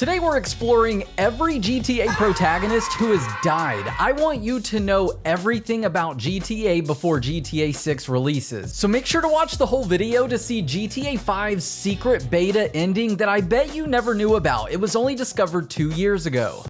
Today we're exploring every GTA protagonist who has died. I want you to know everything about GTA before GTA 6 releases. So make sure to watch the whole video to see GTA 5's secret beta ending that I bet you never knew about. It was only discovered 2 years ago.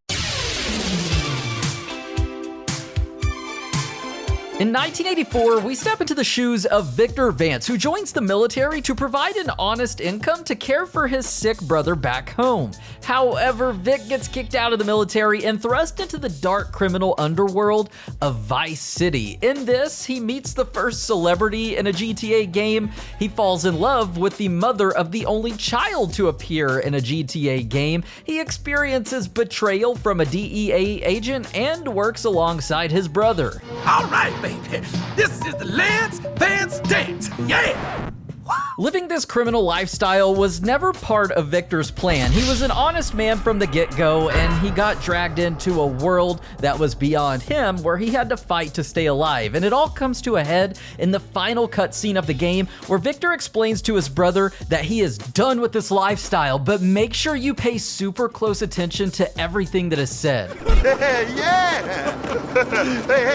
In 1984, we step into the shoes of Victor Vance, who joins the military to provide an honest income to care for his sick brother back home. However, Vic gets kicked out of the military and thrust into the dark criminal underworld of Vice City. In this, he meets the first celebrity in a GTA game. He falls in love with the mother of the only child to appear in a GTA game. He experiences betrayal from a DEA agent and works alongside his brother. All right, baby. This is the Lance Vance dance. Yeah! Living this criminal lifestyle was never part of Victor's plan. He was an honest man from the get-go, and he got dragged into a world that was beyond him, where he had to fight to stay alive. And it all comes to a head in the final cutscene of the game, where Victor explains to his brother that he is done with this lifestyle, but make sure you pay super close attention to everything that is said. Yeah!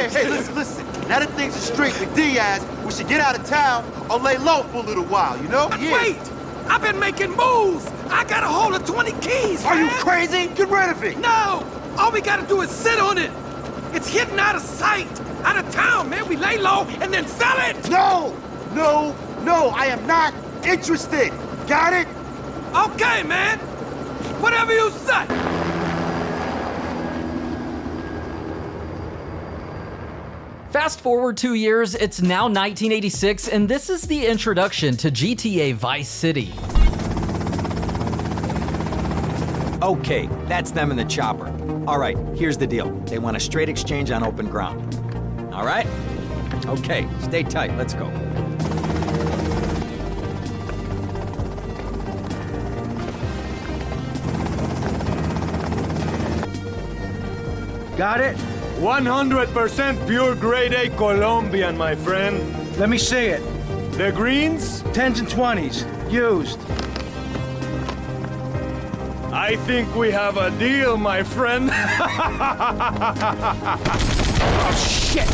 Hey, listen. Now that things are straight with Diaz, we should get out of town or lay low for a little while, you know? Yeah. Wait! I've been making moves! I got a hold of 20 keys, Are man. you crazy? Get rid of it! No! All we gotta do is sit on it! It's hidden out of sight! Out of town, man! We lay low and then sell it! No! I am not interested! Got it? Okay, man! Whatever you say! Fast forward 2 years, it's now 1986, and this is the introduction to GTA Vice City. Okay, that's them in the chopper. All right, here's the deal. They want a straight exchange on open ground. All right? Okay, stay tight, let's go. Got it? 100% pure grade A Colombian, my friend. Let me see it. The greens? 10s and 20s. Used. I think we have a deal, my friend. Oh, shit!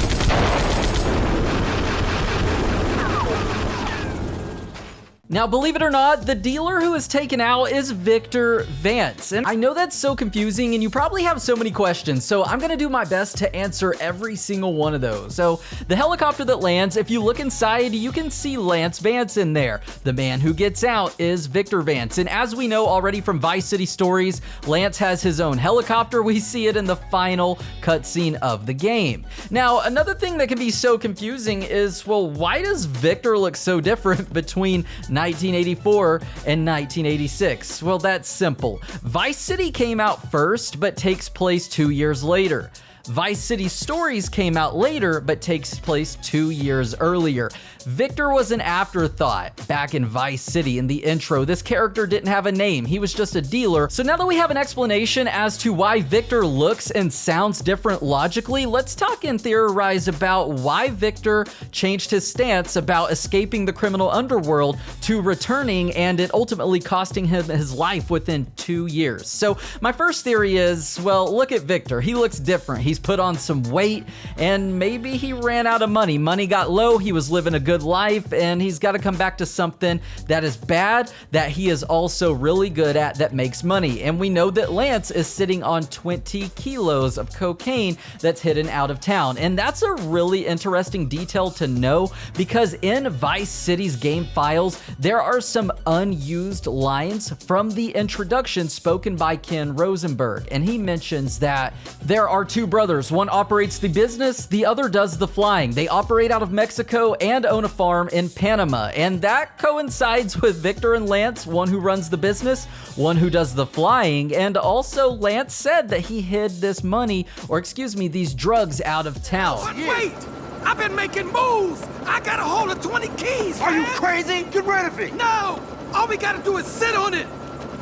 Now, believe it or not, the dealer who is taken out is Victor Vance. And I know that's so confusing and you probably have so many questions, so I'm gonna do my best to answer every single one of those. So, the helicopter that lands, if you look inside, you can see Lance Vance in there. The man who gets out is Victor Vance. And as we know already from Vice City stories, Lance has his own helicopter. We see it in the final cutscene of the game. Now, another thing that can be so confusing is, well, why does Victor look so different between 1984 and 1986? Well, that's simple. Vice City came out first, but takes place 2 years later. Vice City Stories came out later, but takes place 2 years earlier. Victor was an afterthought back in Vice City. In the intro, this character didn't have a name. He was just a dealer. So now that we have an explanation as to why Victor looks and sounds different logically, let's talk and theorize about why Victor changed his stance about escaping the criminal underworld to returning, and it ultimately costing him his life within 2 years. So my first theory is, well, look at Victor. He looks different. He's put on some weight, and maybe he ran out of money. Money got low, he was living a good life, and he's got to come back to something that is bad, that he is also really good at, that makes money. And we know that Lance is sitting on 20 kilos of cocaine that's hidden out of town. And that's a really interesting detail to know, because in Vice City's game files, there are some unused lines from the introduction spoken by Ken Rosenberg. And he mentions that there are two brothers. One operates the business, the other does the flying. They operate out of Mexico and own a farm in Panama. And that coincides with Victor and Lance, one who runs the business, one who does the flying. And also Lance said that he hid this money, or excuse me, these drugs out of town. But wait! I've been making moves! I got a hold of 20 keys, Are man. you crazy? Get rid of it! No! All we gotta do is sit on it!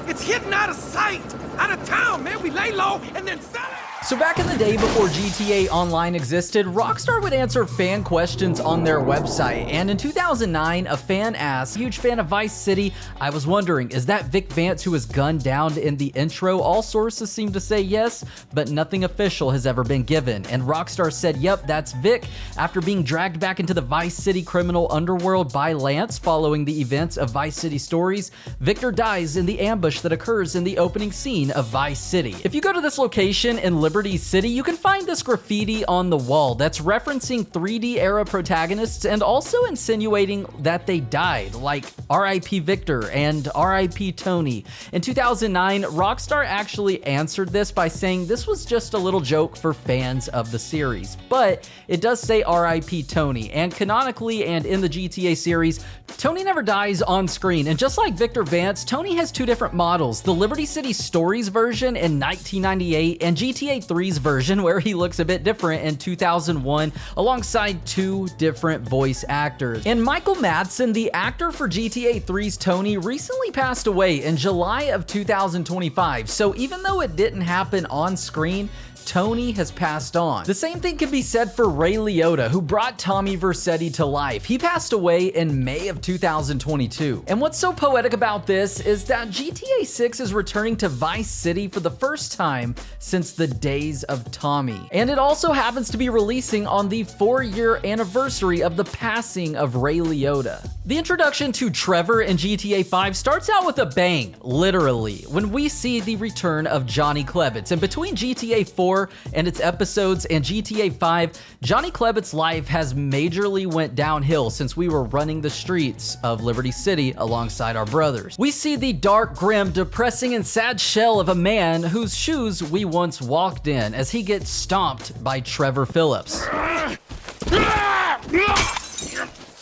It's hidden out of sight! Out of town, man! We lay lay low, and then sell it. So back in the day before GTA Online existed, Rockstar would answer fan questions on their website, and in 2009, a fan asked, "Huge fan of Vice City. I was wondering, is that Vic Vance who was gunned down in the intro?" All sources seem to say yes, but nothing official has ever been given, and Rockstar said, "Yep, that's Vic." After being dragged back into the Vice City criminal underworld by Lance following the events of Vice City Stories, Victor dies in the ambush that occurs in the opening scene of Vice City. If you go to this location in Liberty City, you can find this graffiti on the wall that's referencing 3D era protagonists and also insinuating that they died, like RIP Victor and RIP Toni. In 2009, Rockstar actually answered this by saying this was just a little joke for fans of the series, but it does say RIP Toni, and canonically and in the GTA series, Toni never dies on screen, and just like Victor Vance, Toni has two different models, the Liberty City Stories version in 1998 and GTA 3's version where he looks a bit different in 2001 alongside two different voice actors. And Michael Madsen, the actor for GTA 3's Toni, recently passed away in July of 2025, so even though it didn't happen on screen, Toni has passed on. The same thing can be said for Ray Liotta, who brought Tommy Vercetti to life. He passed away in May of 2022. And what's so poetic about this is that GTA 6 is returning to Vice City for the first time since the days of Tommy. And it also happens to be releasing on the 4-year anniversary of the passing of Ray Liotta. The introduction to Trevor in GTA 5 starts out with a bang, literally, when we see the return of Johnny Klebitz. And between GTA 4 and its episodes and GTA 5, Johnny Klebitz's life has majorly went downhill since we were running the streets of Liberty City alongside our brothers. We see the dark, grim, depressing, and sad shell of a man whose shoes we once walked in as he gets stomped by Trevor Phillips.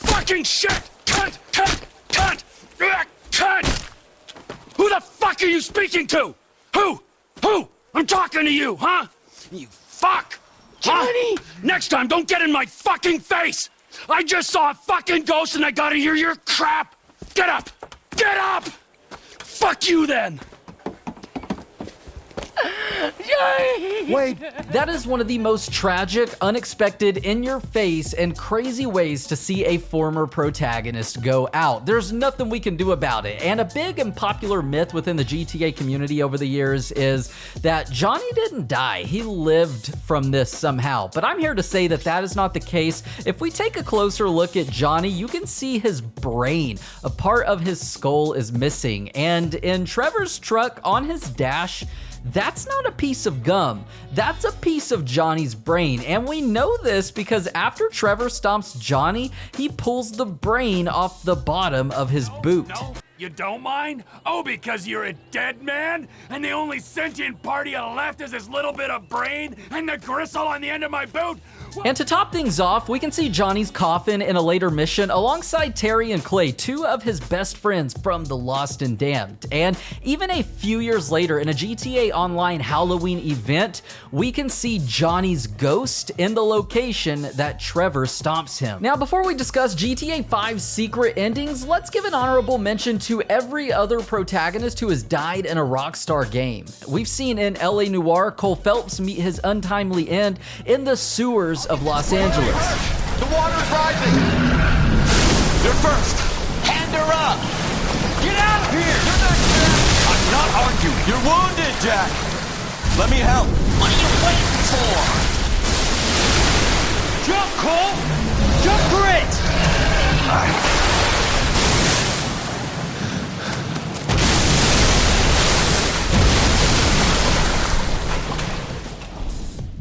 Fucking shit! Cunt! Cunt! Cunt! Cunt! Who the fuck are you speaking to? Who? I'm talking to you, huh? You fuck! Johnny! Huh? Next time, don't get in my fucking face! I just saw a fucking ghost and I gotta hear your crap! Get up! Get up! Fuck you then! Wait. That is one of the most tragic, unexpected, in-your-face, and crazy ways to see a former protagonist go out. There's nothing we can do about it. And a big and popular myth within the GTA community over the years is that Johnny didn't die. He lived from this somehow. But I'm here to say that that is not the case. If we take a closer look at Johnny, you can see his brain. A part of his skull is missing. And in Trevor's truck on his dash, that's not a piece of gum. That's a piece of Johnny's brain. And we know this because after Trevor stomps Johnny, he pulls the brain off the bottom of his boot. No, you don't mind? Oh, because you're a dead man? And the only sentient part of you left is this little bit of brain and the gristle on the end of my boot? And to top things off, we can see Johnny's coffin in a later mission alongside Terry and Clay, two of his best friends from The Lost and Damned. And even a few years later in a GTA Online Halloween event, we can see Johnny's ghost in the location that Trevor stomps him. Now, before we discuss GTA 5's secret endings, let's give an honorable mention to every other protagonist who has died in a Rockstar game. We've seen in LA Noire, Cole Phelps meet his untimely end in the sewers of Los Angeles. The water's rising. You're first. Hand her up. Get out of here. You're not Jack. I'm not arguing. You're wounded, Jack. Let me help. What are you waiting for? Jump, Cole. Jump for it.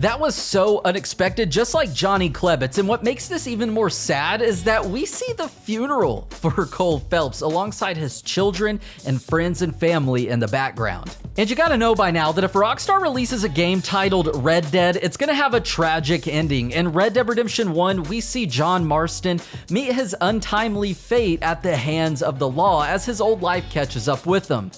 That was so unexpected, just like Johnny Klebitz, and what makes this even more sad is that we see the funeral for Cole Phelps alongside his children and friends and family in the background. And you gotta know by now that if Rockstar releases a game titled Red Dead, it's gonna have a tragic ending. In Red Dead Redemption 1, we see John Marston meet his untimely fate at the hands of the law as his old life catches up with him.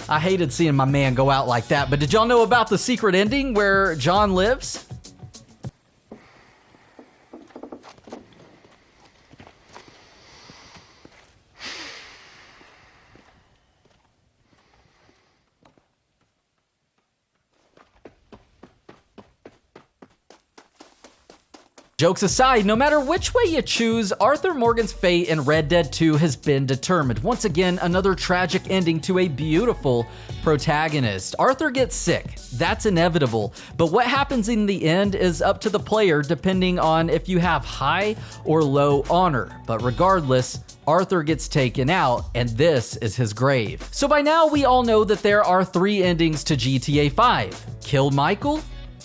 I hated seeing my man go out like that, but did y'all know about the secret ending where John lives? Jokes aside, no matter which way you choose, Arthur Morgan's fate in Red Dead 2 has been determined. Once again, another tragic ending to a beautiful protagonist. Arthur gets sick. That's inevitable. But what happens in the end is up to the player, depending on if you have high or low honor. But regardless, Arthur gets taken out, and this is his grave. So by now, we all know that there are 3 endings to GTA 5. Kill Michael,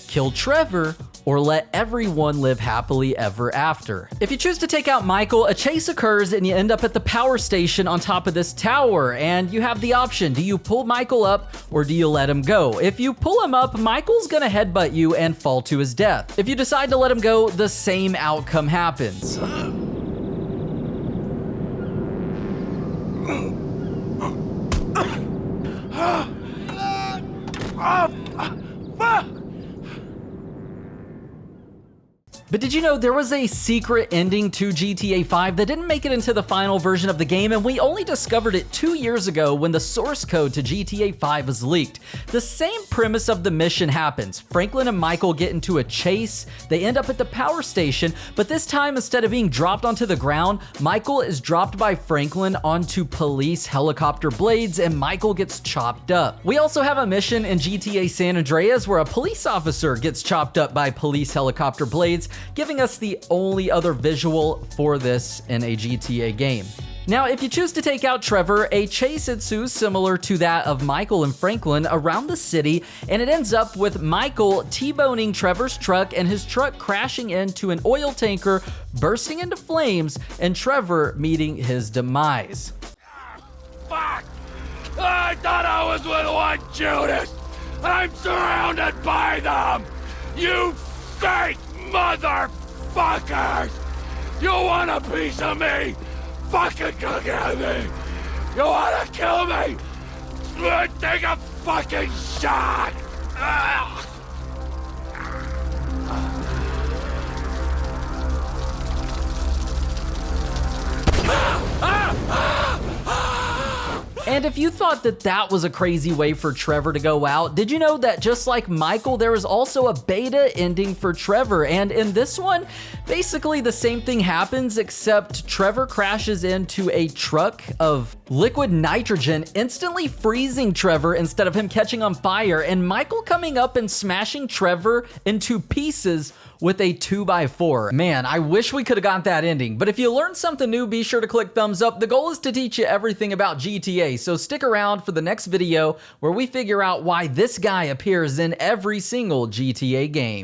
kill Trevor, or let everyone live happily ever after. If you choose to take out Michael, a chase occurs and you end up at the power station on top of this tower, and you have the option. Do you pull Michael up or do you let him go? If you pull him up, Michael's gonna headbutt you and fall to his death. If you decide to let him go, the same outcome happens. But did you know there was a secret ending to GTA 5 that didn't make it into the final version of the game, and we only discovered it 2 years ago when the source code to GTA 5 was leaked? The same premise of the mission happens. Franklin and Michael get into a chase, they end up at the power station, but this time instead of being dropped onto the ground, Michael is dropped by Franklin onto police helicopter blades and Michael gets chopped up. We also have a mission in GTA San Andreas where a police officer gets chopped up by police helicopter blades, giving us the only other visual for this in a GTA game. Now, if you choose to take out Trevor, a chase ensues similar to that of Michael and Franklin around the city, and it ends up with Michael T-boning Trevor's truck and his truck crashing into an oil tanker, bursting into flames, and Trevor meeting his demise. Fuck! I thought I was with one Judas! I'm surrounded by them! You fake motherfuckers! You want a piece of me? Fucking come at me! You wanna kill me? Take a fucking shot! Ugh. And if you thought that that was a crazy way for Trevor to go out, did you know that just like Michael, there is also a beta ending for Trevor? And in this one, basically the same thing happens, except Trevor crashes into a truck of liquid nitrogen, instantly freezing Trevor instead of him catching on fire, and Michael coming up and smashing Trevor into pieces with a 2x4. Man, I wish we could have got that ending, but if you learned something new, be sure to click thumbs up. The goal is to teach you everything about GTA, so stick around for the next video where we figure out why this guy appears in every single GTA game.